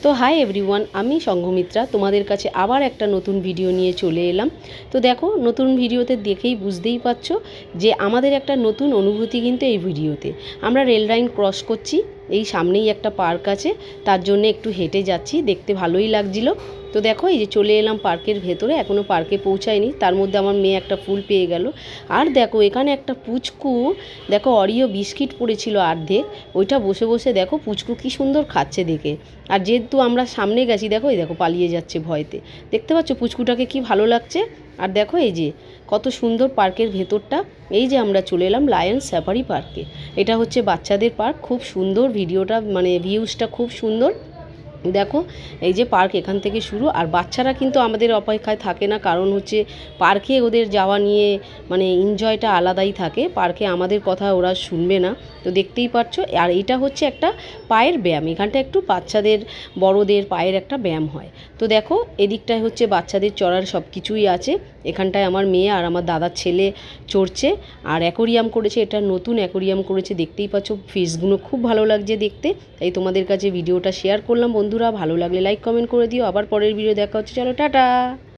তো hi everyone, আমি সংঘমিত্রা তোমাদের কাছে আবার একটা নতুন ভিডিও নিয়ে চলে এলাম। তো দেখো, নতুন ভিডিওতে দেখেই বুঝতেই পারছো যে আমাদের একটা নতুন অনুভূতি কিন্তু এই ভিডিওতে। আমরা রেল লাইন ক্রস করছি, এই সামনেই একটা পার্ক আছে, তার জন্য একটু হেঁটে যাচ্ছি, দেখতে ভালোই লাগছিল। তো দেখো, এই যে চলে এলাম পার্কের ভেতরে, এখনও পার্কে পৌঁছায়নি, তার মধ্যে আমার মেয়ে একটা ফুল পেয়ে গেল। আর দেখো এখানে একটা পুচকু, দেখো অরিও বিস্কিট পড়েছিল অর্ধেক, ওইটা বসে বসে দেখো পুচকু কি সুন্দর খাচ্ছে দেখে। আর যেহেতু আমরা সামনে গেছি, দেখো এই দেখো পালিয়ে যাচ্ছে ভয়তে। দেখতে পাচ্ছ পুচকুটাকে কি ভালো লাগছে। আর দেখো এই যে কত সুন্দর পার্কের ভেতরটা। এই যে আমরা চলে এলাম লায়ন সাফারি পার্কে। এটা হচ্ছে বাচ্চাদের পার্ক, খুব সুন্দর ভিডিওটা, মানে ভিউজটা খুব সুন্দর। দেখো এই যে পার্ক এখান থেকে শুরু, আর বাচ্চারা কিন্তু আমাদের অপেক্ষায় থাকে না, কারণ হচ্ছে পার্কে ওদের যাওয়া নিয়ে মানে এনজয়টা আলাদাই থাকে। পার্কে আমাদের কথা ওরা শুনবে না, তো দেখতেই পাচ্ছ। আর এটা হচ্ছে একটা পায়ের ব্যায়াম, এখানটা একটু বাচ্চাদের বড়দের পায়ের একটা ব্যায়াম হয়। তো দেখো এদিকটায় হচ্ছে বাচ্চাদের চড়ার সব কিছুই আছে। এখানটায় আমার মেয়ে আর আমার দাদার ছেলে চড়ছে। আর অ্যাকোরিয়াম করেছে, এটা নতুন অ্যাকোরিয়াম করেছে, দেখতেই পাচ্ছ ফিশগুলো খুব ভালো লাগছে দেখতে। তাই তোমাদের কাছে ভিডিওটা শেয়ার করলাম বন্ধুরা। ভালো লাগলে লাইক কমেন্ট করে দিও। আবার পরের ভিডিও দেখা হচ্ছে, চলো টাটা।